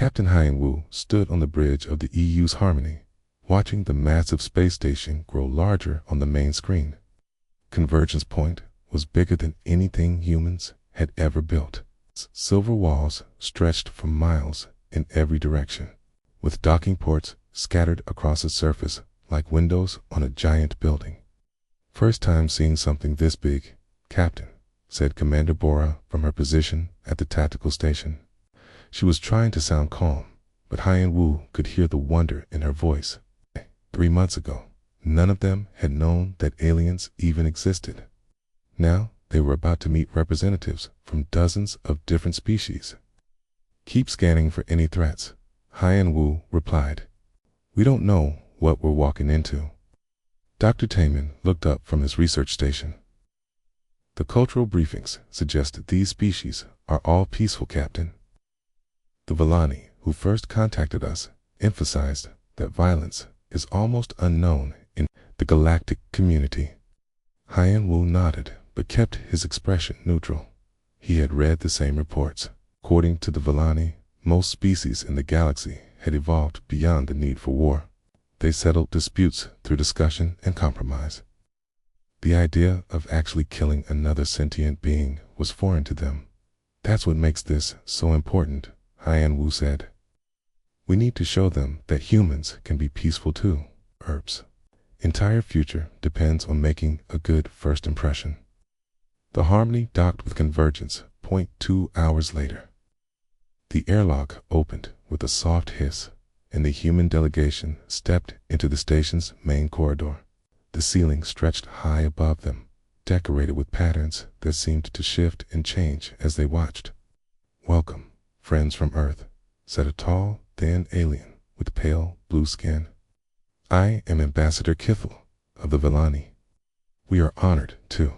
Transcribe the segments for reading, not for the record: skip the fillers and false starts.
Captain Hyen-Woo stood on the bridge of the EU's Harmony, watching the massive space station grow larger on the main screen. Convergence Point was bigger than anything humans had ever built. Silver walls stretched for miles in every direction, with docking ports scattered across its surface like windows on a giant building. "First time seeing something this big, Captain," said Commander Bora from her position at the tactical station. She was trying to sound calm, but Hyen-Woo could hear the wonder in her voice. 3 months ago, none of them had known that aliens even existed. Now they were about to meet representatives from dozens of different species. "Keep scanning for any threats," Hyen-Woo replied. "We don't know what we're walking into." Dr. Taman looked up from his research station. "The cultural briefings suggest that these species are all peaceful, Captain. The Villani, who first contacted us, emphasized that violence is almost unknown in the galactic community." Hyen-Woo nodded, but kept his expression neutral. He had read the same reports. According to the Villani, most species in the galaxy had evolved beyond the need for war. They settled disputes through discussion and compromise. The idea of actually killing another sentient being was foreign to them. "That's what makes this so important," Hyen-Woo said. "We need to show them that humans can be peaceful too. Earth's entire future depends on making a good first impression." The Harmony docked with Convergence Point 2 hours later. The airlock opened with a soft hiss, and the human delegation stepped into the station's main corridor. The ceiling stretched high above them, decorated with patterns that seemed to shift and change as they watched. "Welcome, friends from Earth," said a tall, thin alien with pale blue skin. "I am Ambassador Kithel of the Villani. We are honored to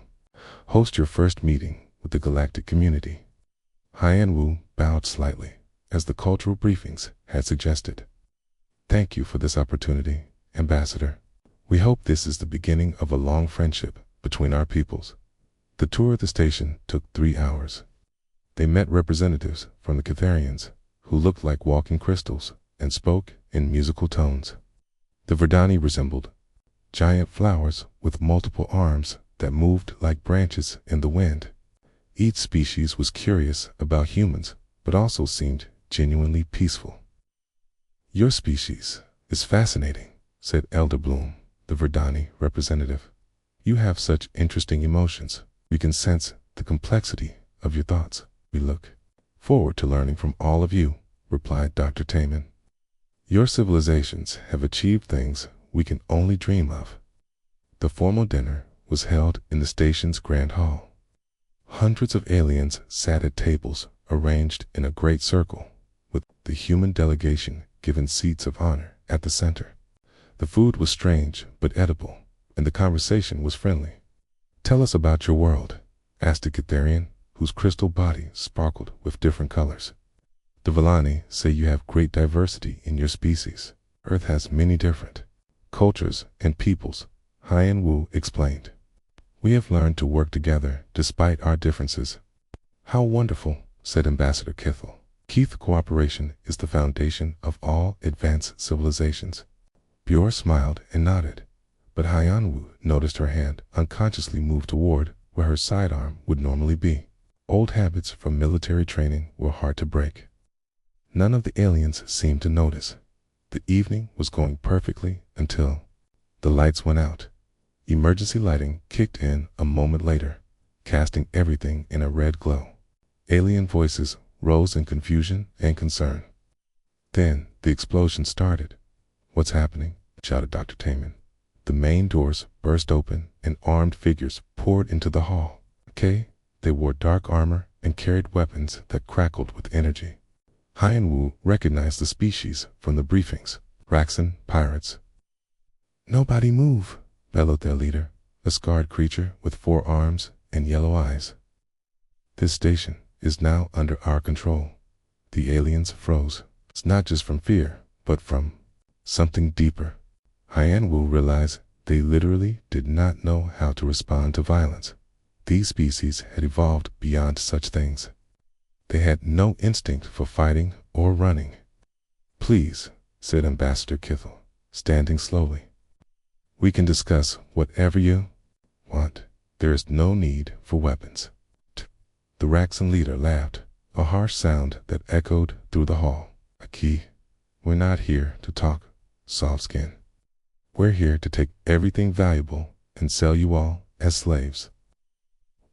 host your first meeting with the galactic community." Hyen-Woo bowed slightly, as the cultural briefings had suggested. "Thank you for this opportunity, Ambassador. We hope this is the beginning of a long friendship between our peoples." The tour of the station took 3 hours. They met representatives from the Catharians, who looked like walking crystals and spoke in musical tones. The Verdani resembled giant flowers with multiple arms that moved like branches in the wind. Each species was curious about humans, but also seemed genuinely peaceful. "Your species is fascinating," said Elder Bloom, the Verdani representative. "You have such interesting emotions. We can sense the complexity of your thoughts." "We look forward to learning from all of you," replied Dr. Taman. "Your civilizations have achieved things we can only dream of." The formal dinner was held in the station's grand hall. Hundreds of aliens sat at tables arranged in a great circle, with the human delegation given seats of honor at the center. The food was strange but edible, and the conversation was friendly. "Tell us about your world," asked a Catharian whose crystal body sparkled with different colors. "The Villani say you have great diversity in your species. Earth has many different cultures and peoples," Hyen-Woo explained. "We have learned to work together despite our differences." "How wonderful," said Ambassador Kithel. "Keith, cooperation is the foundation of all advanced civilizations." Bjor smiled and nodded, but Hyen-Woo noticed her hand unconsciously move toward where her sidearm would normally be. Old habits from military training were hard to break. None of the aliens seemed to notice. The evening was going perfectly until the lights went out. Emergency lighting kicked in a moment later, casting everything in a red glow. Alien voices rose in confusion and concern. Then the explosion started. "What's happening?" shouted Dr. Taman. The main doors burst open and armed figures poured into the hall. They wore dark armor and carried weapons that crackled with energy. Hyen-Woo recognized the species from the briefings, Raxan pirates. "Nobody move," bellowed their leader, a scarred creature with 4 arms and yellow eyes. "This station is now under our control." The aliens froze. It's not just from fear, but from something deeper. Hyen-Woo realized they literally did not know how to respond to violence. These species had evolved beyond such things. They had no instinct for fighting or running. Please, said Ambassador Kithel, standing slowly. We can discuss whatever you want. There is no need for weapons. The Raxan leader laughed, a harsh sound that echoed through the hall. A key. We're not here to talk, soft skin. We're here to take everything valuable and sell you all as slaves.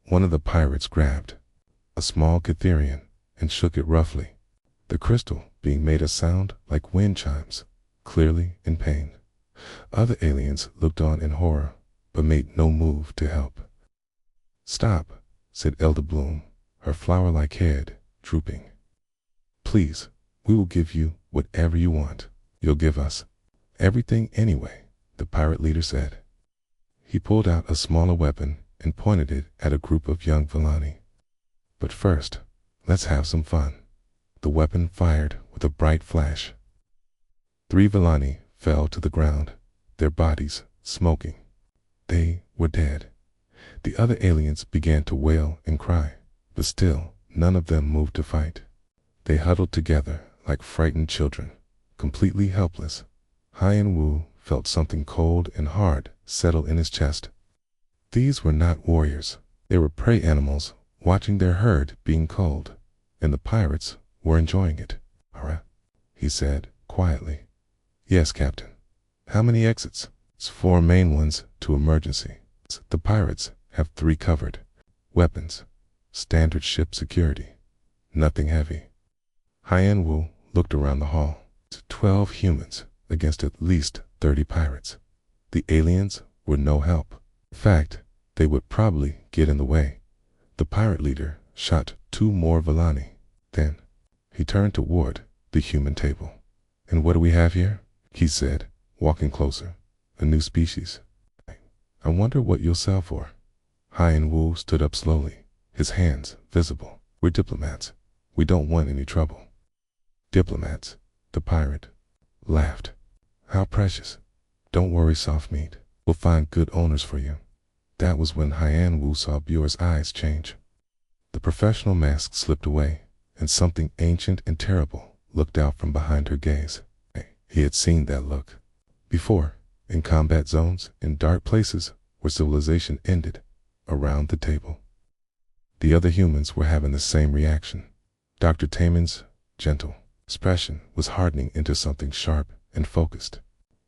One of the pirates grabbed a small Catherian and shook it roughly, the crystal being made a sound like wind chimes, clearly in pain. Other aliens looked on in horror, but made no move to help. Stop, said Elder Bloom, her flower-like head drooping. Please, we will give you whatever you want. You'll give us everything anyway, the pirate leader said. He pulled out a smaller weapon and pointed it at a group of young Villani. But first, let's have some fun. The weapon fired with a bright flash. 3 Villani fell to the ground, their bodies smoking. They were dead. The other aliens began to wail and cry, but still none of them moved to fight. They huddled together like frightened children, completely helpless. Hien Wu felt something cold and hard settle in his chest. These were not warriors. They were prey animals watching their herd being culled, and the pirates were enjoying it. Alright, he said quietly. Yes, Captain. How many exits? It's 4 main ones to emergency. The pirates have 3 covered. Weapons. Standard ship security. Nothing heavy. Hien Wu looked around the hall. 12 humans against at least 30 pirates. The aliens were no help. In fact, they would probably get in the way. The pirate leader shot 2 more Villani. Then, he turned toward the human table. And what do we have here? He said, walking closer. A new species. I wonder what you'll sell for. Hien Wu stood up slowly, his hands visible. We're diplomats. We don't want any trouble. Diplomats, the pirate laughed. How precious. Don't worry, soft meat. We'll find good owners for you. That was when Hien Wu saw Bure's eyes change. The professional mask slipped away, and something ancient and terrible looked out from behind her gaze. He had seen that look before, in combat zones, in dark places where civilization ended, around the table. The other humans were having the same reaction. Dr. Taemin's gentle expression was hardening into something sharp and focused.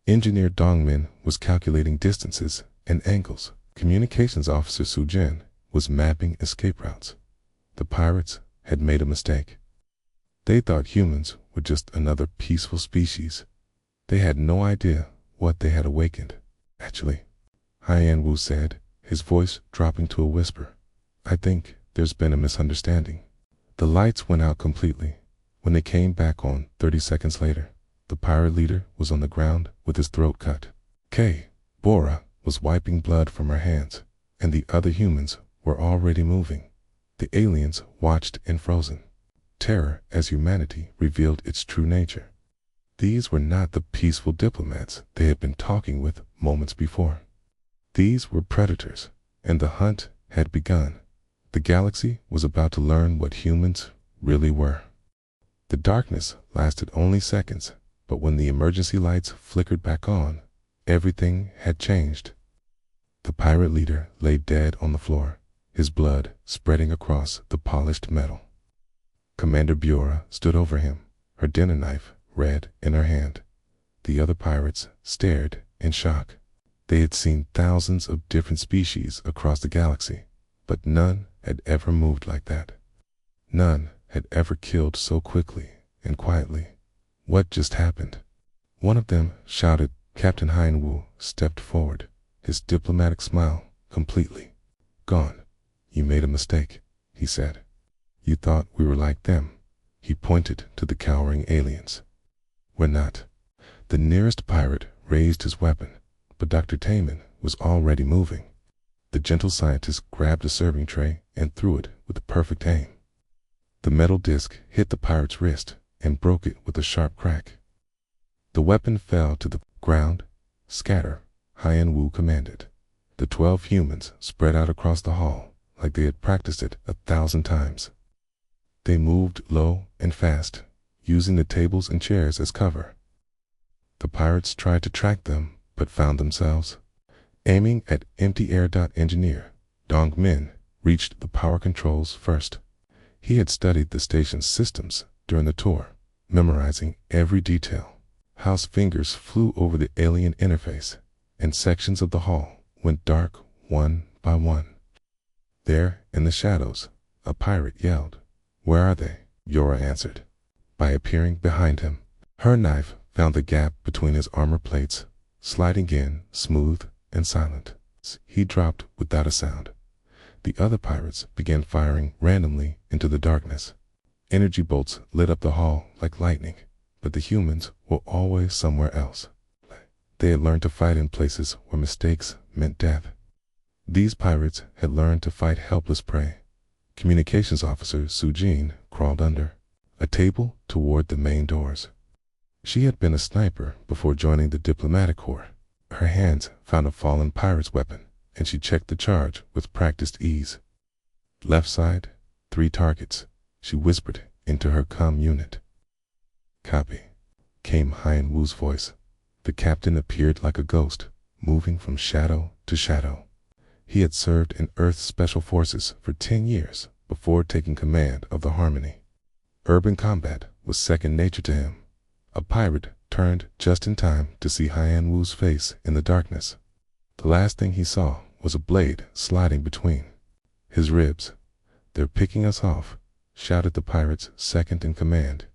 Engineer Dongmin was calculating distances and angles. Communications Officer Su Jin was mapping escape routes. The pirates had made a mistake. They thought humans were just another peaceful species. They had no idea what they had awakened. Actually, Hien Wu said, his voice dropping to a whisper, I think there's been a misunderstanding. The lights went out completely. When they came back on 30 seconds later, the pirate leader was on the ground with his throat cut. Bora was wiping blood from her hands, and the other humans were already moving. The aliens watched in frozen terror as humanity revealed its true nature. These were not the peaceful diplomats they had been talking with moments before. These were predators, and the hunt had begun. The galaxy was about to learn what humans really were. The darkness lasted only seconds, but when the emergency lights flickered back on, everything had changed. The pirate leader lay dead on the floor, his blood spreading across the polished metal. Commander Bura stood over him, her dinner knife red in her hand. The other pirates stared in shock. They had seen thousands of different species across the galaxy, but none had ever moved like that. None had ever killed so quickly and quietly. What just happened? One of them shouted. Captain Hien Wu stepped forward, his diplomatic smile completely gone. You made a mistake, he said. You thought we were like them. He pointed to the cowering aliens. We're not. The nearest pirate raised his weapon, but Dr. Taemin was already moving. The gentle scientist grabbed a serving tray and threw it with perfect aim. The metal disc hit the pirate's wrist and broke it with a sharp crack. The weapon fell to the ground. Scatter, Hien Wu commanded. The 12 humans spread out across the hall like they had practiced it 1,000 times. They moved low and fast, using the tables and chairs as cover. The pirates tried to track them, but found themselves aiming at empty air. Engineer Dong Min reached the power controls first. He had studied the station's systems during the tour, memorizing every detail. House fingers flew over the alien interface, and sections of the hall went dark one by one. There, in the shadows, a pirate yelled. "Where are they?" Yora answered by appearing behind him. Her knife found the gap between his armor plates, sliding in, smooth and silent. He dropped without a sound. The other pirates began firing randomly into the darkness. Energy bolts lit up the hall like lightning, but the humans were always somewhere else. They had learned to fight in places where mistakes meant death. These pirates had learned to fight helpless prey. Communications officer Sujin crawled under a table toward the main doors. She had been a sniper before joining the diplomatic corps. Her hands found a fallen pirate's weapon, and she checked the charge with practiced ease. "Left side, 3 targets," she whispered into her comm unit. "Copy," came Hien Wu's voice. The captain appeared like a ghost, moving from shadow to shadow. He had served in Earth's Special Forces for 10 years before taking command of the Harmony. Urban combat was second nature to him. A pirate turned just in time to see Hien Wu's face in the darkness. The last thing he saw was a blade sliding between his ribs. "They're picking us off," shouted the pirate's second in command.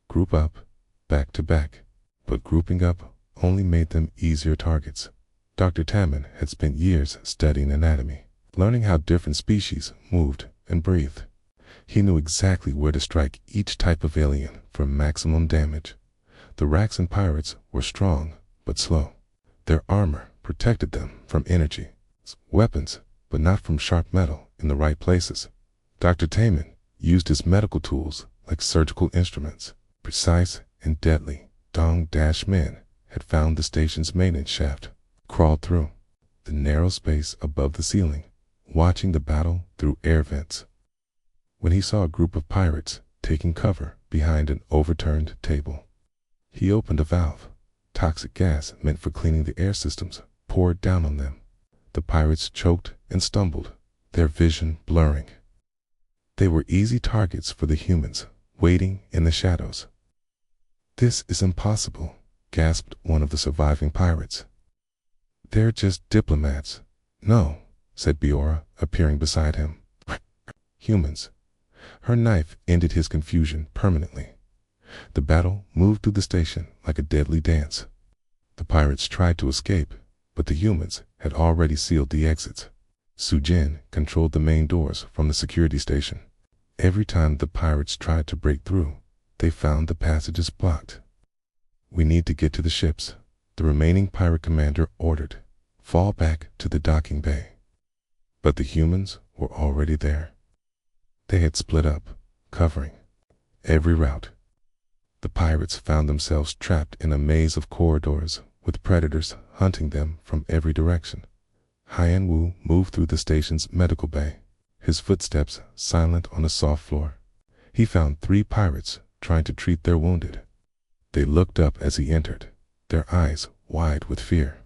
"Group up, back to back." But grouping up only made them easier targets. Dr. Tammin had spent years studying anatomy, learning how different species moved and breathed. He knew exactly where to strike each type of alien for maximum damage. The Raxan pirates were strong but slow. Their armor protected them from energy, weapons, but not from sharp metal in the right places. Dr. Tammin used his medical tools like surgical instruments, precise and deadly. Dong-Min had found the station's maintenance shaft, crawled through the narrow space above the ceiling, watching the battle through air vents. When he saw a group of pirates taking cover behind an overturned table, he opened a valve. Toxic gas meant for cleaning the air systems poured down on them. The pirates choked and stumbled, their vision blurring. They were easy targets for the humans, waiting in the shadows. "This is impossible," gasped one of the surviving pirates. "They're just diplomats." "No," said Biora, appearing beside him. "Humans." Her knife ended his confusion permanently. The battle moved through the station like a deadly dance. The pirates tried to escape, but the humans had already sealed the exits. Sujin controlled the main doors from the security station. Every time the pirates tried to break through, they found the passages blocked. "We need to get to the ships," the remaining pirate commander ordered. "Fall back to the docking bay." But the humans were already there. They had split up, covering every route. The pirates found themselves trapped in a maze of corridors with predators hunting them from every direction. Hien Wu moved through the station's medical bay, his footsteps silent on the soft floor. He found 3 pirates trying to treat their wounded. They looked up as he entered, their eyes wide with fear.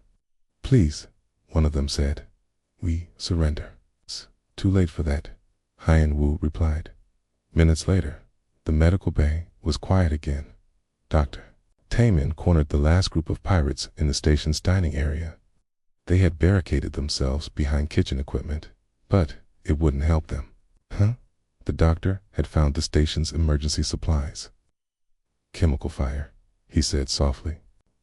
"Please," one of them said. "We surrender." "It's too late for that," Hien Wu replied. Minutes later, the medical bay was quiet again. Dr. Tammin cornered the last group of pirates in the station's dining area. They had barricaded themselves behind kitchen equipment, but it wouldn't help them. "Huh?" The doctor had found the station's emergency supplies. "Chemical fire," he said softly.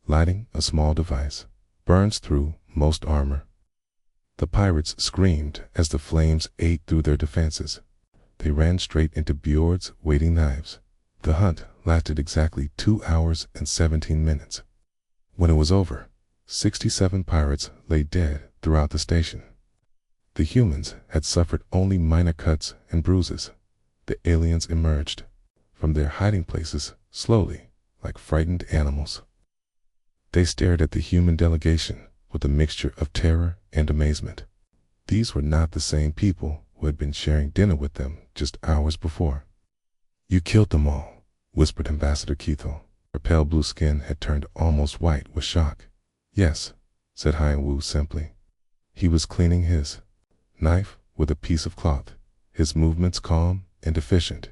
Lighting a small device, burns through most armor. The pirates screamed as the flames ate through their defenses. They ran straight into Bjord's waiting knives. The hunt lasted exactly 2 hours and 17 minutes. When it was over, 67 pirates lay dead throughout the station. The humans had suffered only minor cuts and bruises. The aliens emerged from their hiding places slowly, like frightened animals. They stared at the human delegation with a mixture of terror and amazement. These were not the same people who had been sharing dinner with them just hours before. "You killed them all," whispered Ambassador Keithel. Her pale blue skin had turned almost white with shock. Yes, said Hyan-Wu simply. He was cleaning his knife with a piece of cloth, his movements calm and efficient.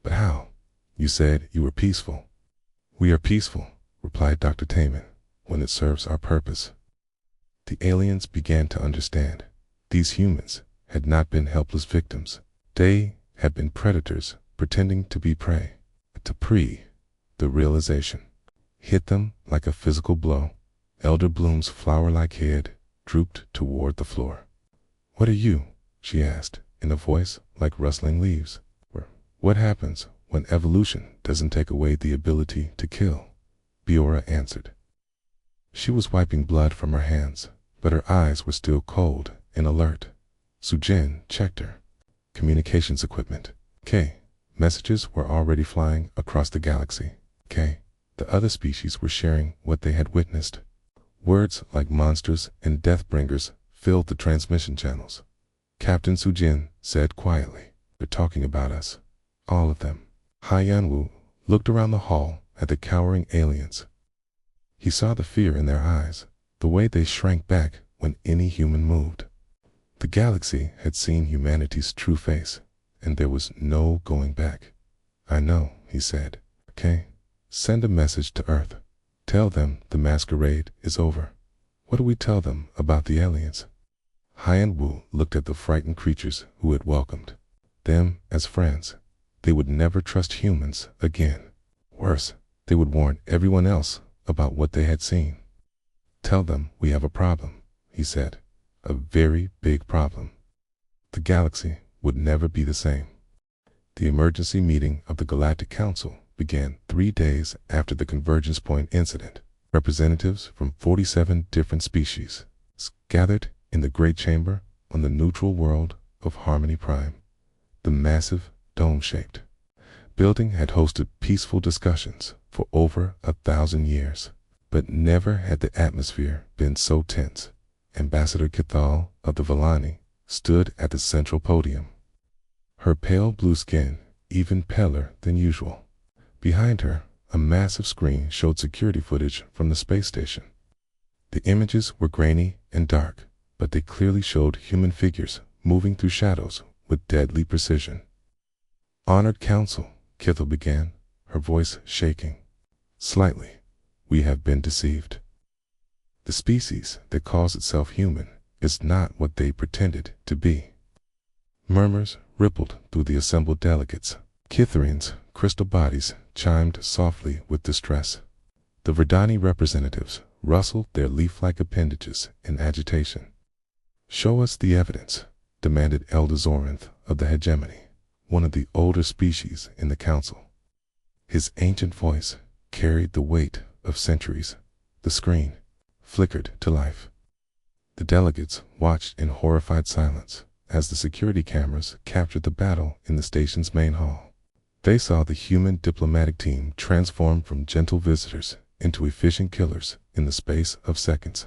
But how? You said you were peaceful. We are peaceful, replied Dr. Taman, when it serves our purpose. The aliens began to understand. These humans had not been helpless victims. They had been predators pretending to be prey. The realization hit them like a physical blow. Elder Bloom's flower-like head drooped toward the floor. What are you? She asked, in a voice like rustling leaves. What happens when evolution doesn't take away the ability to kill? Biora answered. She was wiping blood from her hands, but her eyes were still cold and alert. Sujin checked her communications equipment. Messages were already flying across the galaxy. The other species were sharing what they had witnessed. Words like monsters and deathbringers filled the transmission channels. Captain Sujin said quietly, "They're talking about us. All of them." Hyan-Wu looked around the hall at the cowering aliens. He saw the fear in their eyes, the way they shrank back when any human moved. The galaxy had seen humanity's true face, and there was no going back. I know, he said. Send a message to Earth. Tell them the masquerade is over. What do we tell them about the aliens? Hyan-Wu looked at the frightened creatures who had welcomed them as friends. They would never trust humans again. Worse, they would warn everyone else about what they had seen. Tell them we have a problem, he said. A very big problem. The galaxy would never be the same. The emergency meeting of the Galactic Council began 3 days after the Convergence Point incident. Representatives from 47 different species gathered in the Great Chamber on the neutral world of Harmony Prime. The massive, dome-shaped building had hosted peaceful discussions for over 1,000 years, but never had the atmosphere been so tense. Ambassador Keithel of the Vellani stood at the central podium, her pale blue skin even paler than usual. Behind her, a massive screen showed security footage from the space station. The images were grainy and dark, but they clearly showed human figures moving through shadows with deadly precision. Honored Council, Keithel began, her voice shaking slightly. We have been deceived. The species that calls itself human is not what they pretended to be. Murmurs rippled through the assembled delegates. Kitharian's crystal bodies chimed softly with distress. The Verdani representatives rustled their leaf-like appendages in agitation. Show us the evidence, demanded Elder Zorinth of the Hegemony, one of the older species in the council. His ancient voice carried the weight of centuries. The screen flickered to life. The delegates watched in horrified silence as the security cameras captured the battle in the station's main hall. They saw the human diplomatic team transform from gentle visitors into efficient killers in the space of seconds.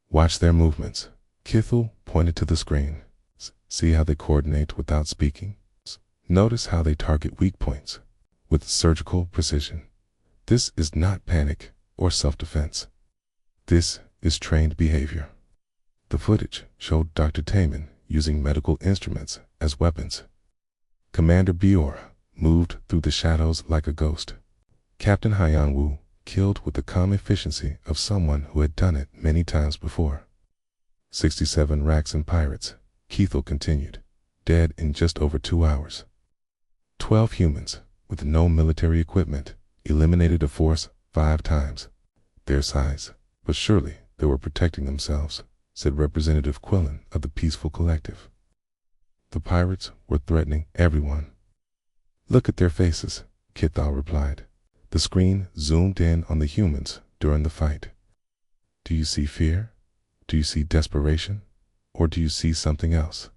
Watch their movements. Keithel pointed to the screen. See how they coordinate without speaking? Notice how they target weak points with surgical precision. This is not panic or self-defense. This is trained behavior. The footage showed Dr. Taman using medical instruments as weapons. Commander Biora moved through the shadows like a ghost. Captain Hyan-Wu killed with the calm efficiency of someone who had done it many times before. 67 Raxan pirates, Keithel continued, dead in just over 2 hours. 12 humans, with no military equipment, eliminated a force 5 times their size. But surely they were protecting themselves, said Representative Quillen of the Peaceful Collective. The pirates were threatening everyone. Look at their faces, Keithel replied. The screen zoomed in on the humans during the fight. Do you see fear? Do you see desperation? Or do you see something else?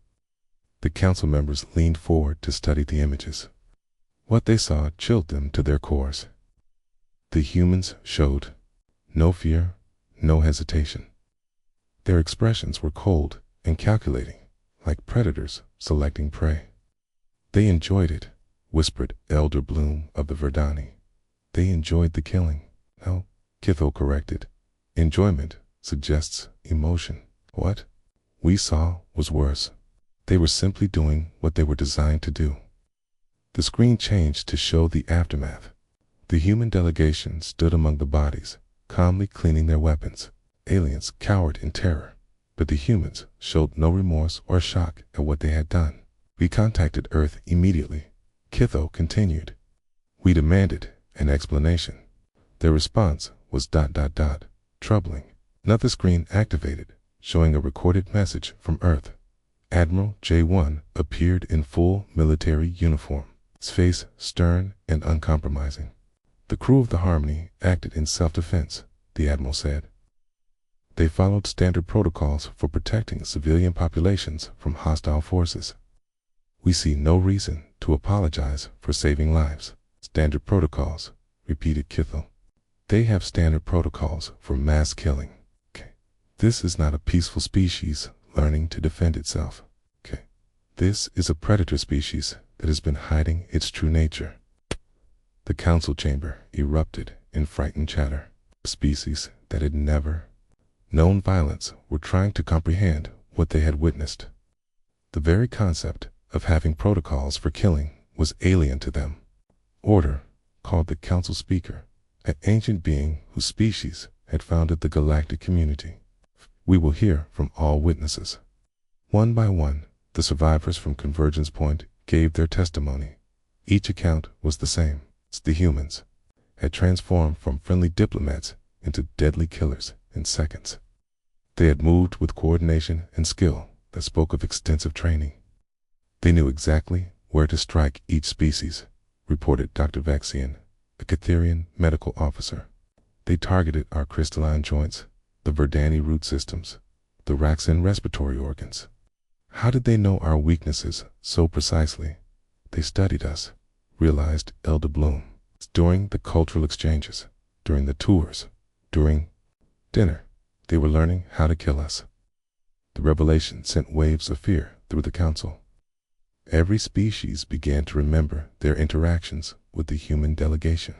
The council members leaned forward to study the images. What they saw chilled them to their cores. The humans showed no fear, no hesitation. Their expressions were cold and calculating, like predators selecting prey. They enjoyed it, whispered Elder Bloom of the Verdani. They enjoyed the killing. No, Kitho corrected. Enjoyment suggests emotion. What we saw was worse. They were simply doing what they were designed to do. The screen changed to show the aftermath. The human delegation stood among the bodies, calmly cleaning their weapons. Aliens cowered in terror, but the humans showed no remorse or shock at what they had done. We contacted Earth immediately. Kitho continued. We demanded an explanation. Their response was ... troubling. Another screen activated, showing a recorded message from Earth. Admiral J1 appeared in full military uniform, his face stern and uncompromising. The crew of the Harmony acted in self-defense, the Admiral said. They followed standard protocols for protecting civilian populations from hostile forces. We see no reason to apologize for saving lives. Standard protocols, repeated Kitho. They have standard protocols for mass killing. This is not a peaceful species learning to defend itself. This is a predator species that has been hiding its true nature. The council chamber erupted in frightened chatter. Species that had never known violence were trying to comprehend what they had witnessed. The very concept of having protocols for killing was alien to them. Order, called the council speaker, an ancient being whose species had founded the galactic community. We will hear from all witnesses. One by one, the survivors from Convergence Point gave their testimony. Each account was the same. The humans had transformed from friendly diplomats into deadly killers in seconds. They had moved with coordination and skill that spoke of extensive training. They knew exactly where to strike each species, reported Dr. Vaxian, a Catherian medical officer. They targeted our crystalline joints, the Verdani root systems, the Raxan respiratory organs. How did they know our weaknesses so precisely? They studied us, realized Elder Bloom. During the cultural exchanges, during the tours, during dinner, they were learning how to kill us. The revelation sent waves of fear through the council. Every species began to remember their interactions with the human delegation.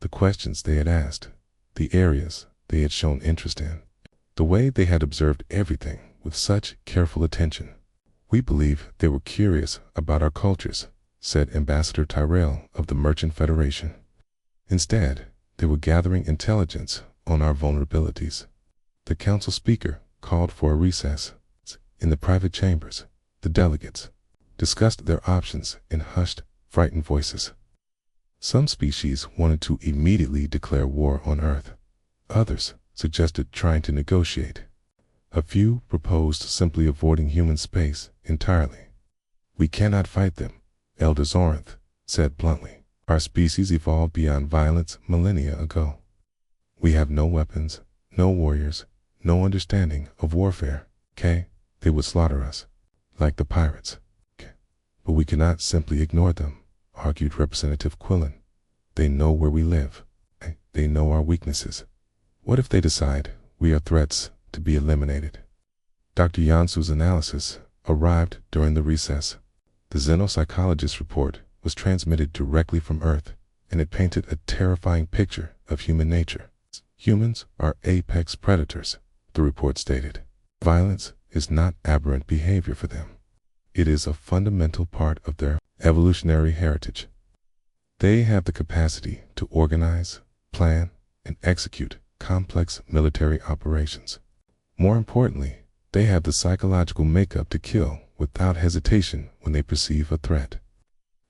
The questions they had asked, the areas they had shown interest in, the way they had observed everything with such careful attention. We believe they were curious about our cultures, said Ambassador Tyrell of the Merchant Federation. Instead, they were gathering intelligence on our vulnerabilities. The council speaker called for a recess. In the private chambers, the delegates discussed their options in hushed, frightened voices. Some species wanted to immediately declare war on Earth. Others suggested trying to negotiate. A few proposed simply avoiding human space entirely. We cannot fight them, Elder Zorinth said bluntly. Our species evolved beyond violence millennia ago. We have no weapons, no warriors, no understanding of warfare. They would slaughter us, like the pirates. But we cannot simply ignore them, argued Representative Quillen. They know where we live. They know our weaknesses. What if they decide we are threats to be eliminated? Dr. Yansu's analysis arrived during the recess. The xenopsychologist's report was transmitted directly from Earth, and it painted a terrifying picture of human nature. Humans are apex predators, the report stated. Violence is not aberrant behavior for them. It is a fundamental part of their evolutionary heritage. They have the capacity to organize, plan, and execute complex military operations. More importantly, they have the psychological makeup to kill without hesitation when they perceive a threat.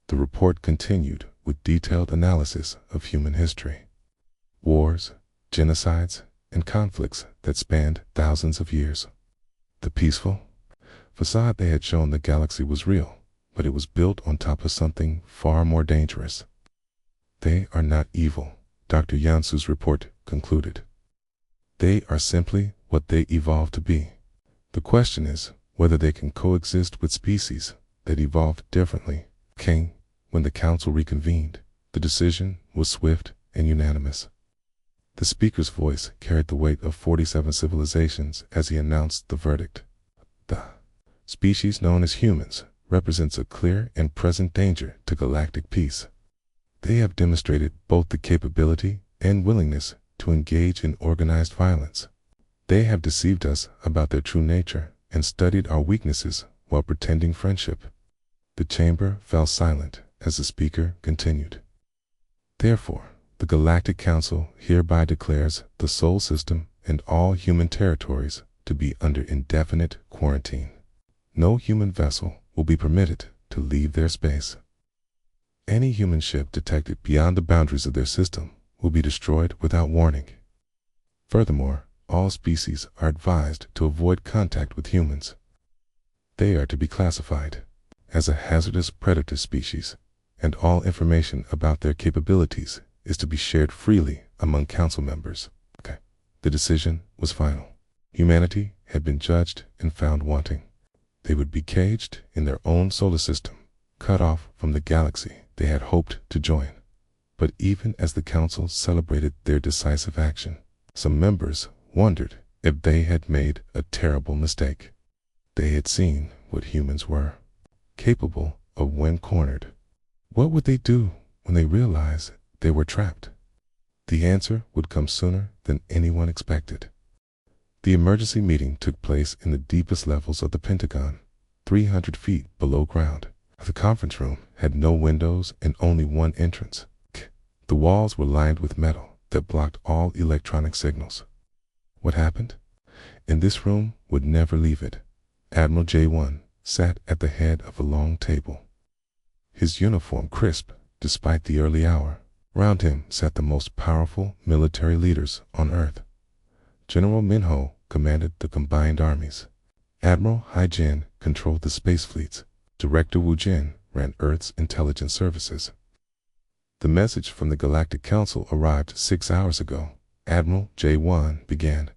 The report continued with detailed analysis of human history. Wars, genocides, and conflicts that spanned thousands of years. The peaceful facade they had shown the galaxy was real, but it was built on top of something far more dangerous. They are not evil, Dr. Yansu's report concluded. They are simply what they evolved to be. The question is whether they can coexist with species that evolved differently. When the council reconvened, the decision was swift and unanimous. The speaker's voice carried the weight of 47 civilizations as he announced the verdict. The species known as humans represents a clear and present danger to galactic peace. They have demonstrated both the capability and willingness to engage in organized violence. They have deceived us about their true nature and studied our weaknesses while pretending friendship. The chamber fell silent as the speaker continued. Therefore, the Galactic Council hereby declares the Sol System and all human territories to be under indefinite quarantine. No human vessel will be permitted to leave their space. Any human ship detected beyond the boundaries of their system will be destroyed without warning. Furthermore, all species are advised to avoid contact with humans. They are to be classified as a hazardous predator species, and all information about their capabilities is to be shared freely among council members. The decision was final. Humanity had been judged and found wanting. They would be caged in their own solar system, cut off from the galaxy they had hoped to join. But even as the council celebrated their decisive action, some members wondered if they had made a terrible mistake. They had seen what humans were capable of when cornered. What would they do when they realized they were trapped? The answer would come sooner than anyone expected. The emergency meeting took place in the deepest levels of the Pentagon, 300 feet below ground. The conference room had no windows and only one entrance. The walls were lined with metal that blocked all electronic signals. What happened? In this room would never leave it. Admiral J1 sat at the head of a long table, his uniform crisp despite the early hour. Round him sat the most powerful military leaders on Earth. General Minho commanded the combined armies. Admiral Hai-Jin controlled the space fleets. Director Wu Jin ran Earth's intelligence services. The message from the Galactic Council arrived 6 hours ago. Admiral J1 began.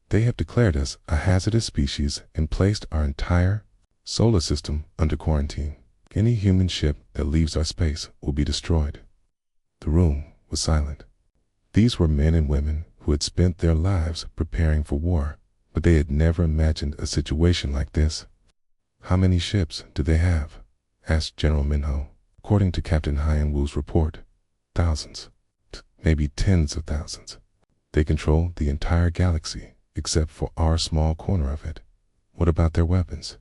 They have declared us a hazardous species and placed our entire solar system under quarantine. Any human ship that leaves our space will be destroyed. The room was silent. These were men and women who had spent their lives preparing for war, but they had never imagined a situation like this. "How many ships do they have?" asked General Minho. According to Captain Hyan Wu's report, thousands, maybe tens of thousands. They control the entire galaxy, except for our small corner of it. What about their weapons?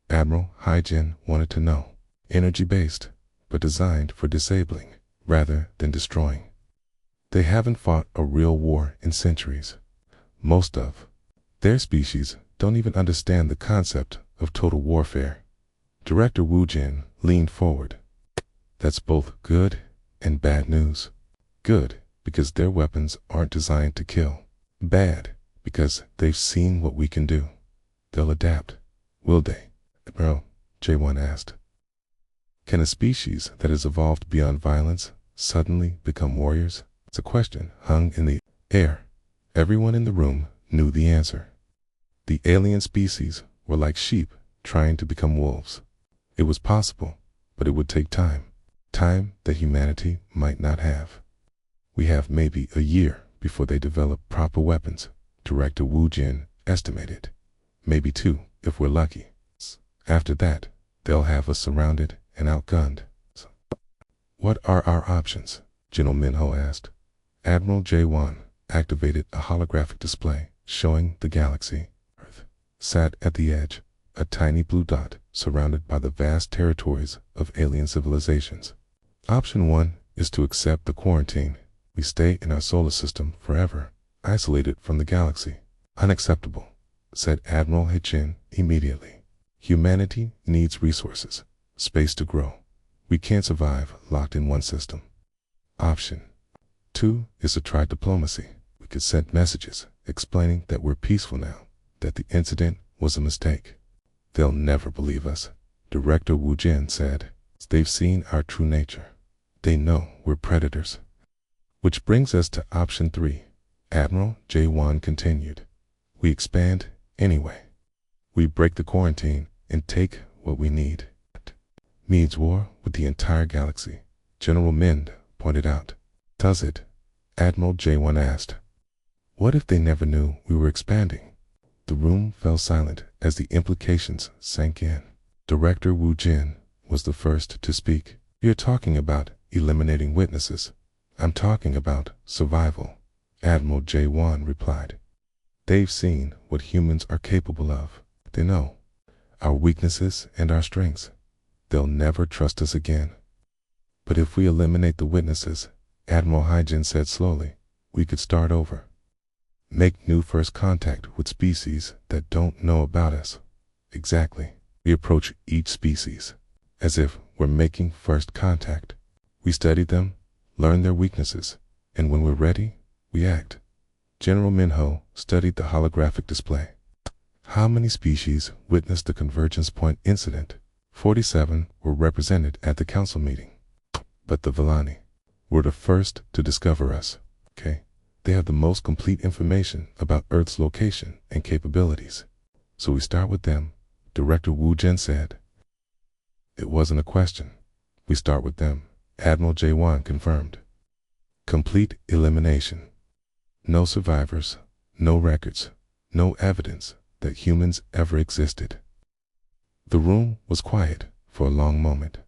Admiral Hai-Jin wanted to know. Energy-based, but designed for disabling rather than destroying. They haven't fought a real war in centuries. Most of their species don't even understand the concept of total warfare. Director Wu Jin leaned forward. That's both good and bad news. Good, because their weapons aren't designed to kill. Bad, because they've seen what we can do. They'll adapt, will they? Admiral J1 asked. Can a species that has evolved beyond violence suddenly become warriors? It's a question hung in the air. Everyone in the room knew the answer. The alien species were like sheep trying to become wolves. It was possible, but it would take time. Time that humanity might not have. We have maybe a year before they develop proper weapons, Director Wu Jin estimated. Maybe 2, if we're lucky. After that, they'll have us surrounded and outgunned. What are our options? General Minho asked. Admiral J1 activated a holographic display showing the galaxy. Earth sat at the edge, a tiny blue dot surrounded by the vast territories of alien civilizations. Option 1 is to accept the quarantine. We stay in our solar system forever, isolated from the galaxy. Unacceptable, said Admiral Hai-Jin immediately. Humanity needs resources, space to grow. We can't survive locked in one system. Option 2 is to try diplomacy. We could send messages explaining that we're peaceful now, that the incident was a mistake. They'll never believe us, Director Wu Jin said. They've seen our true nature. They know we're predators. Which brings us to option 3. Admiral J1 continued. We expand anyway. We break the quarantine and take what we need. Means war with the entire galaxy, General Mind pointed out. Does it? Admiral J1 asked. What if they never knew we were expanding? The room fell silent as the implications sank in. Director Wu Jin was the first to speak. "You're talking about eliminating witnesses. I'm talking about survival," Admiral J. Wan replied. "They've seen what humans are capable of. They know our weaknesses and our strengths. They'll never trust us again." "But if we eliminate the witnesses," Admiral Hyjin said slowly, "we could start over. Make new first contact with species that don't know about us." "Exactly. We approach each species as if we're making first contact. We study them, learn their weaknesses, and when we're ready, we act." General Minho studied the holographic display. "How many species witnessed the convergence point incident?" 47 were represented at the council meeting. "But the Villani were the first to discover us. Okay? They have the most complete information about Earth's location and capabilities. So we start with them," Director Wu Jin said. "It wasn't a question. We start with them," Admiral J. Wan confirmed. "Complete elimination. No survivors, no records, no evidence that humans ever existed." The room was quiet for a long moment.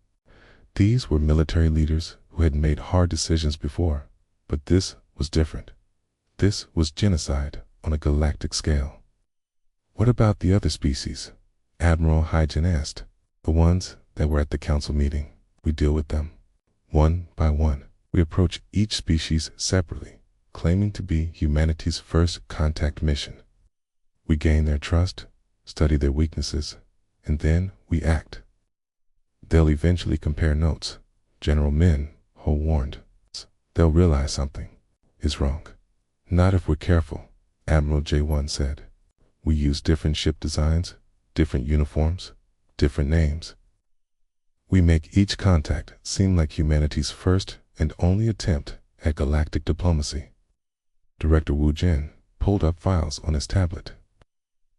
These were military leaders who had made hard decisions before, but this was different. This was genocide on a galactic scale. "What about the other species?" Admiral Hyjin asked. "The ones that were at the council meeting. We deal with them one by one. We approach each species separately, claiming to be humanity's first contact mission. We gain their trust, study their weaknesses, and then we act. They'll eventually compare notes," General Min Ho warned. "They'll realize something is wrong." "Not if we're careful," Admiral J1 said. "We use different ship designs, different uniforms, different names. We make each contact seem like humanity's first and only attempt at galactic diplomacy." Director Wu Jin pulled up files on his tablet.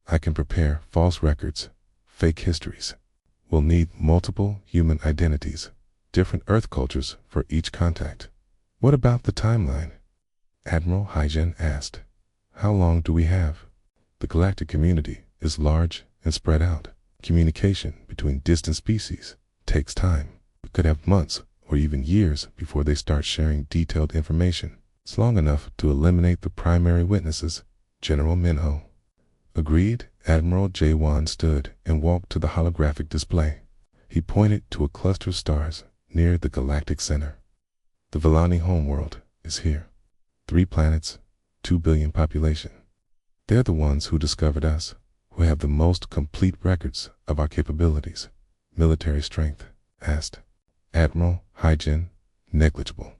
"I can prepare false records, fake histories. We'll need multiple human identities, different Earth cultures for each contact." "What about the timeline?" Admiral Hyjin asked. "How long do we have?" "The galactic community is large and spread out. Communication between distant species takes time. We could have months or even years before they start sharing detailed information. It's long enough to eliminate the primary witnesses," General Minho agreed. Admiral J1 stood and walked to the holographic display. He pointed to a cluster of stars near the galactic center. "The Villani homeworld is here. 3 planets, 2 billion population. They're the ones who discovered us, who have the most complete records of our capabilities." "Military strength?" asked Admiral Hyjin. "Negligible.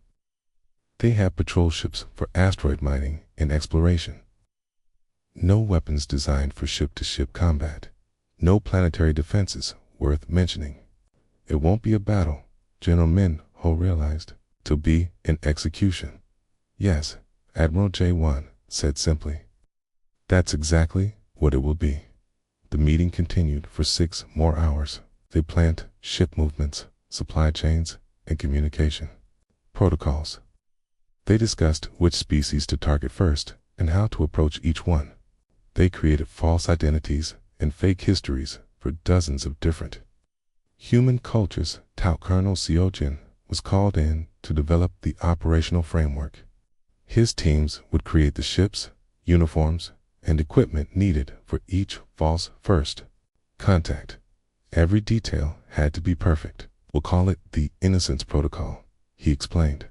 They have patrol ships for asteroid mining and exploration. No weapons designed for ship-to-ship combat. No planetary defenses worth mentioning. It won't be a battle," General Min Ho realized. "To be an execution." "Yes," Admiral J1 said simply. "That's exactly what it will be." The meeting continued for 6 more hours. They planned ship movements, supply chains, and communication protocols. They discussed which species to target first and how to approach each one. They created false identities and fake histories for dozens of different human cultures. Tau Colonel Seojin was called in to develop the operational framework. His teams would create the ships, uniforms, and equipment needed for each false first contact. Every detail had to be perfect. "We'll call it the Innocence Protocol," he explained.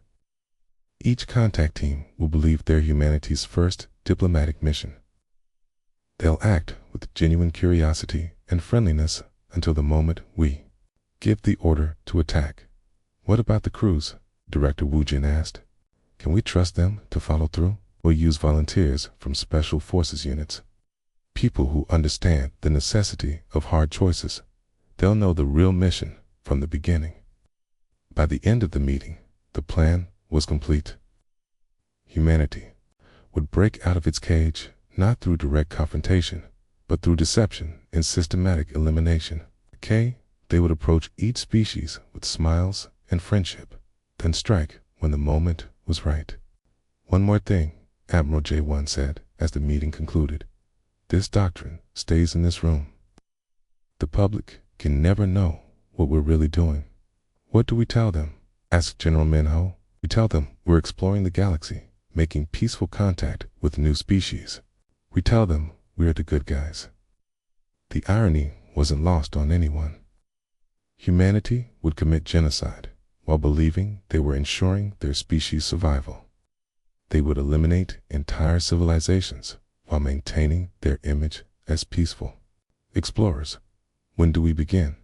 "Each contact team will believe they're humanity's first diplomatic mission. They'll act with genuine curiosity and friendliness until the moment we give the order to attack." "What about the crews?" Director Wu Jin asked. "Can we trust them to follow through?" "We'll use volunteers from special forces units. People who understand the necessity of hard choices. They'll know the real mission from the beginning." By the end of the meeting, the plan was complete. Humanity would break out of its cage, not through direct confrontation, but through deception and systematic elimination. They would approach each species with smiles and friendship, then strike when the moment was right. "One more thing," Admiral J1 said as the meeting concluded. "This doctrine stays in this room. The public can never know what we're really doing. What do we tell them? Asked General Minho. We tell them we're exploring the galaxy, making peaceful contact with new species. We tell them we're the good guys. The irony wasn't lost on anyone. Humanity would commit genocide while believing they were ensuring their species' survival. They would eliminate entire civilizations while maintaining their image as peaceful explorers. When do we begin?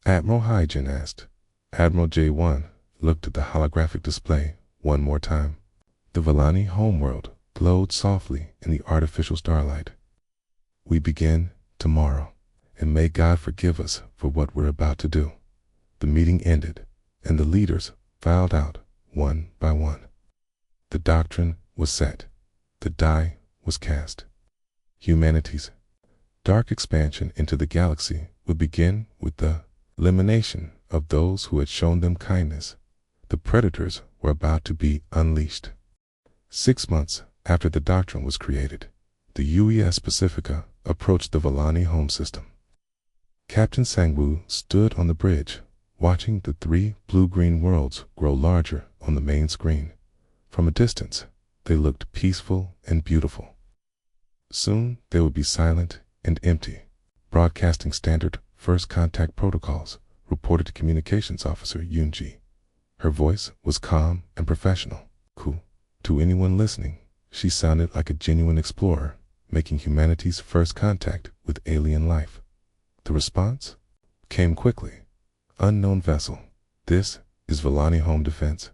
Admiral Hygen asked. Admiral J1 looked at the holographic display one more time. The Vellani homeworld glowed softly in the artificial starlight. We begin tomorrow, and may God forgive us for what we're about to do. The meeting ended, and the leaders filed out one by one. The doctrine was set. The die was cast. Humanity's dark expansion into the galaxy would begin with the elimination of those who had shown them kindness. The predators were about to be unleashed. 6 months after the doctrine was created, the UES Pacifica approached the Vellani home system. Captain Sangwoo stood on the bridge, watching the 3 blue-green worlds grow larger on the main screen. From a distance, they looked peaceful and beautiful. Soon they would be silent and empty, broadcasting standard first contact protocols, reported Communications Officer Yoonji. Her voice was calm and professional. Cool. To anyone listening, she sounded like a genuine explorer, making humanity's first contact with alien life. The response came quickly. Unknown vessel. This is Vellani Home Defense.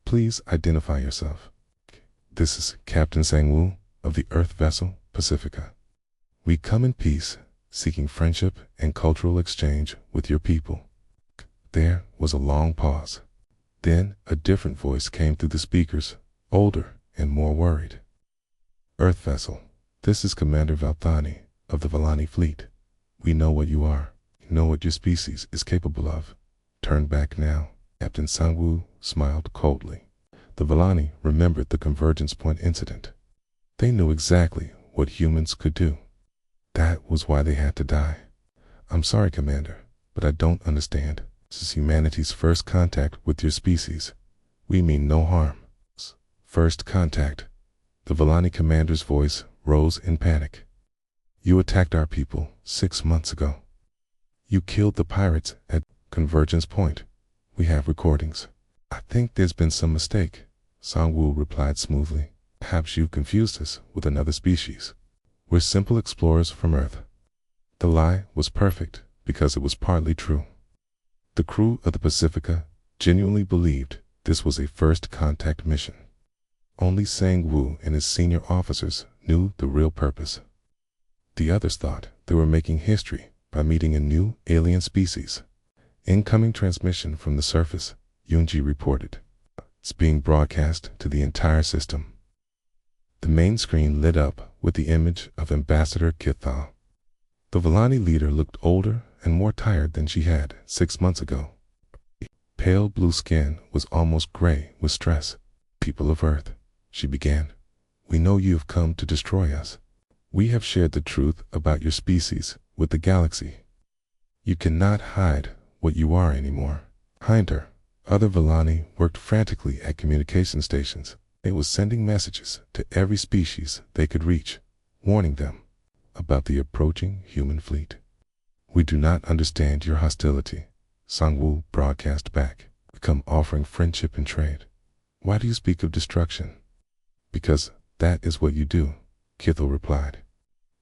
Please identify yourself. This is Captain Sangwoo of the Earth vessel Pacifica. We come in peace, seeking friendship and cultural exchange with your people. There was a long pause. Then a different voice came through the speakers, older and more worried. Earth vessel, this is Commander Valthani of the Vellani fleet. We know what you are, know what your species is capable of. Turn back now. Captain Sangwoo smiled coldly. The Vellani remembered the Convergence Point incident. They knew exactly what humans could do. That was why they had to die. I'm sorry, Commander, but I don't understand. This is humanity's first contact with your species. We mean no harm. First contact. The Vellani commander's voice rose in panic. You attacked our people 6 months ago. You killed the pirates at Convergence Point. We have recordings. I think there's been some mistake, Sangwoo replied smoothly. Perhaps you confused us with another species. We're simple explorers from Earth. The lie was perfect because it was partly true. The crew of the Pacifica genuinely believed this was a first contact mission. Only Sangwoo and his senior officers knew the real purpose. The others thought they were making history by meeting a new alien species. Incoming transmission from the surface, Yoonji reported. It's being broadcast to the entire system. The main screen lit up with the image of Ambassador Kithal. The Vellani leader looked older and more tired than she had 6 months ago. Pale blue skin was almost gray with stress. People of Earth, she began, we know you have come to destroy us. We have shared the truth about your species with the galaxy. You cannot hide what you are anymore. Behind her, other Vellani worked frantically at communication stations. They were sending messages to every species they could reach, warning them about the approaching human fleet. We do not understand your hostility, Sangwoo broadcast back. We come offering friendship and trade. Why do you speak of destruction? Because that is what you do, Kithal replied.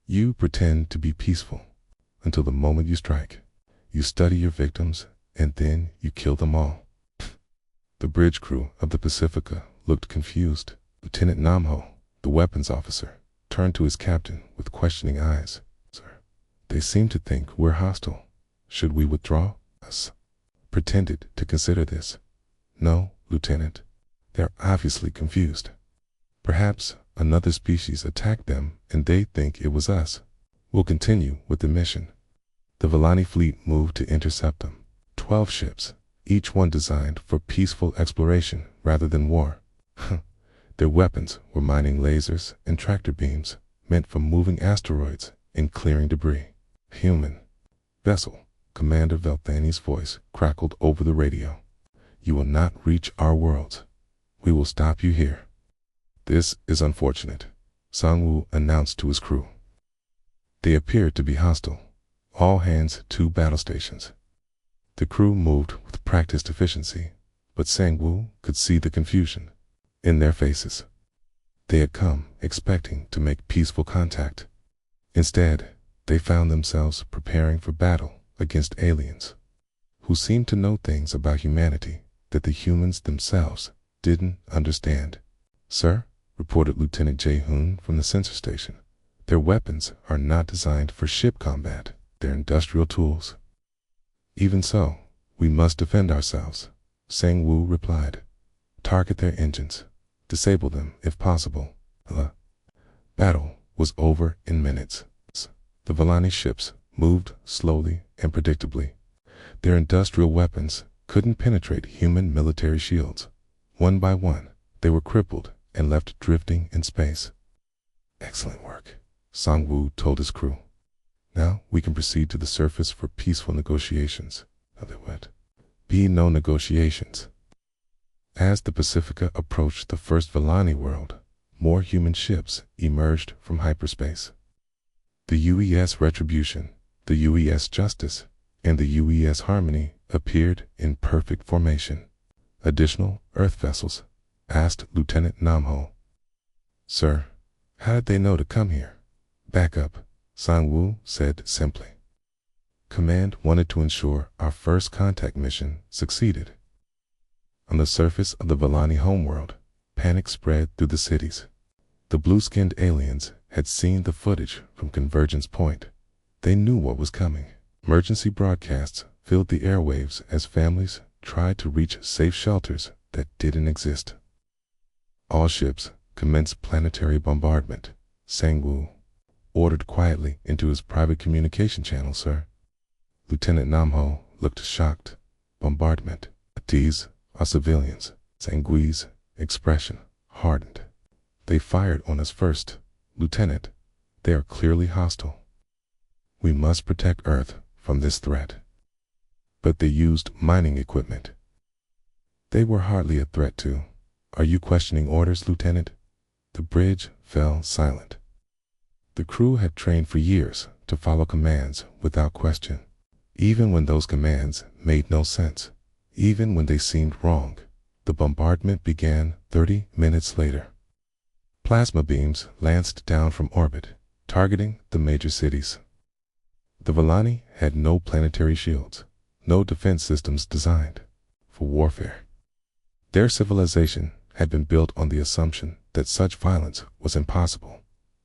You pretend to be peaceful until the moment you strike. You study your victims and then you kill them all. The bridge crew of the Pacifica looked confused. Lieutenant Namho, the weapons officer, turned to his captain with questioning eyes. Sir, they seem to think we're hostile. Should we withdraw? Us pretended to consider this. No, Lieutenant. They're obviously confused. Perhaps another species attacked them and they think it was us. We'll continue with the mission. The Vellani fleet moved to intercept them. 12 ships, each one designed for peaceful exploration rather than war. Their weapons were mining lasers and tractor beams meant for moving asteroids and clearing debris. Human vessel, Commander Velthani's voice crackled over the radio. "You will not reach our worlds. We will stop you here." "This is unfortunate," Sangwoo announced to his crew. They appeared to be hostile. "All hands to battle stations." The crew moved with practiced efficiency, but Sangwoo could see the confusion in their faces. They had come expecting to make peaceful contact. Instead, they found themselves preparing for battle against aliens who seemed to know things about humanity that the humans themselves didn't understand. "Sir," reported Lieutenant Jae-hoon from the sensor station, "their weapons are not designed for ship combat. They're industrial tools." "Even so, we must defend ourselves," Sangwoo replied. "Target their engines. Disable them if possible." The battle was over in minutes. The Vellani ships moved slowly and predictably. Their industrial weapons couldn't penetrate human military shields. One by one, they were crippled and left drifting in space. "Excellent work," Sangwoo told his crew. "Now we can proceed to the surface for peaceful negotiations." There would be no negotiations. As the Pacifica approached the first Vellani world, more human ships emerged from hyperspace. The UES Retribution, the UES Justice, and the UES Harmony appeared in perfect formation. "Additional Earth vessels?" asked Lieutenant Namho. "Sir, how did they know to come here?" "Back up," Sangwoo said simply. "Command wanted to ensure our first contact mission succeeded." On the surface of the Vellani homeworld, panic spread through the cities. The blue-skinned aliens had seen the footage from Convergence Point. They knew what was coming. Emergency broadcasts filled the airwaves as families tried to reach safe shelters that didn't exist. "All ships commence planetary bombardment," Sangwoo ordered quietly into his private communication channel, "Sir." Lieutenant Namho looked shocked. "Bombardment? These are civilians." Sangwoo's expression hardened. "They fired on us first, Lieutenant. They are clearly hostile. We must protect Earth from this threat." "But they used mining equipment." "They were hardly a threat to. Are you questioning orders, Lieutenant?" The bridge fell silent. The crew had trained for years to follow commands without question, even when those commands made no sense, even when they seemed wrong. The bombardment began 30 minutes later. Plasma beams lanced down from orbit, targeting the major cities. The Vellani had no planetary shields, no defense systems designed for warfare. Their civilization had been built on the assumption that such violence was impossible.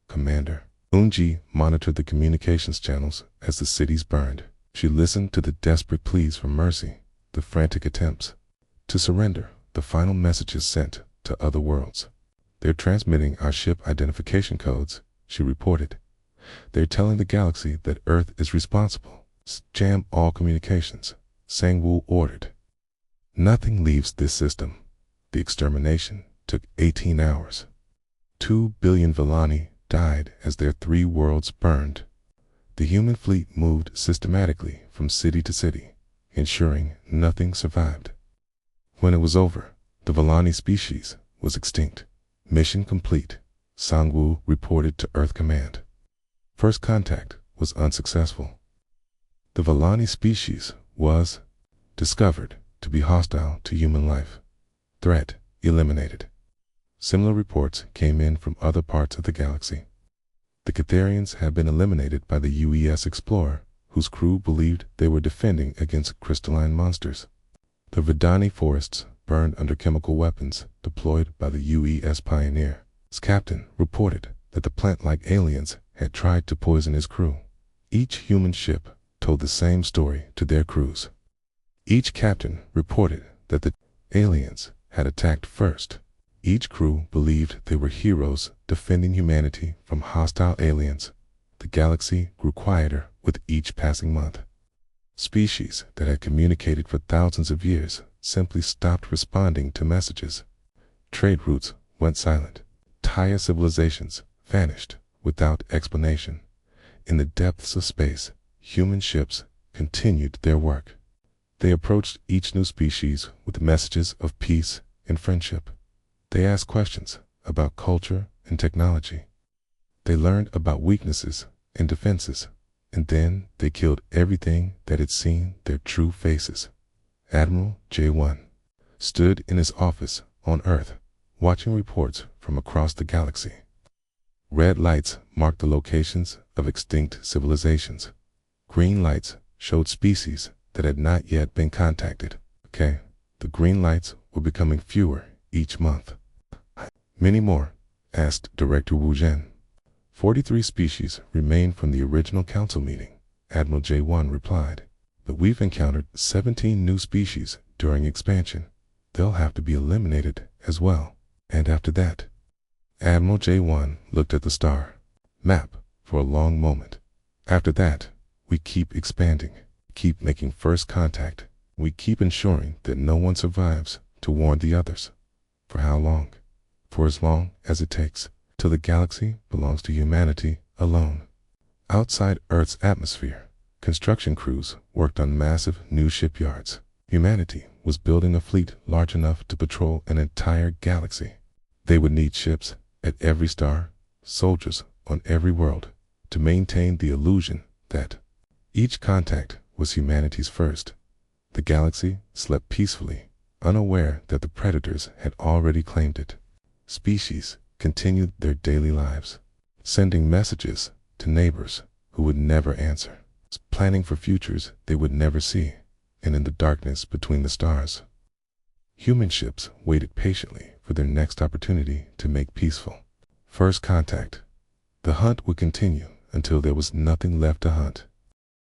Commander Eunji monitored the communications channels as the cities burned. She listened to the desperate pleas for mercy, the frantic attempts to surrender, the final messages sent to other worlds. "They're transmitting our ship identification codes," she reported. "They're telling the galaxy that Earth is responsible." "Jam all communications," Sangwoo ordered. "Nothing leaves this system." The extermination took 18 hours. 2 billion Vellani died as their 3 worlds burned. The human fleet moved systematically from city to city, ensuring nothing survived. When it was over, the Vellani species was extinct. "Mission complete," Sangwoo reported to Earth Command. First contact was unsuccessful. The Vellani species was discovered to be hostile to human life. Threat eliminated. Similar reports came in from other parts of the galaxy. The Catharians had been eliminated by the UES Explorer, whose crew believed they were defending against crystalline monsters. The Vidani forests burned under chemical weapons deployed by the UES Pioneer. Its captain reported that the plant-like aliens had tried to poison his crew. Each human ship told the same story to their crews. Each captain reported that the aliens had attacked first. Each crew believed they were heroes defending humanity from hostile aliens. The galaxy grew quieter with each passing month. Species that had communicated for thousands of years simply stopped responding to messages. Trade routes went silent. Entire civilizations vanished without explanation. In the depths of space, human ships continued their work. They approached each new species with messages of peace and friendship. They asked questions about culture and technology. They learned about weaknesses and defenses, and then they killed everything that had seen their true faces. Admiral J1 stood in his office on Earth, watching reports from across the galaxy. Red lights marked the locations of extinct civilizations. Green lights showed species that had not yet been contacted. Okay, the green lights were becoming fewer each month. Many more? Asked Director Wu Zhen. 43 species remain from the original council meeting, Admiral J1 replied. But we've encountered 17 new species during expansion. They'll have to be eliminated as well. And after that? Admiral J1 looked at the star map for a long moment. After that, we keep expanding, keep making first contact. We keep ensuring that no one survives to warn the others. For how long? For as long as it takes, till the galaxy belongs to humanity alone. Outside Earth's atmosphere, construction crews worked on massive new shipyards. Humanity was building a fleet large enough to patrol an entire galaxy. They would need ships at every star, soldiers on every world, to maintain the illusion that each contact was humanity's first. The galaxy slept peacefully, unaware that the predators had already claimed it. Species continued their daily lives, sending messages to neighbors who would never answer, planning for futures they would never see, and in the darkness between the stars, human ships waited patiently for their next opportunity to make peaceful first contact. The hunt would continue until there was nothing left to hunt.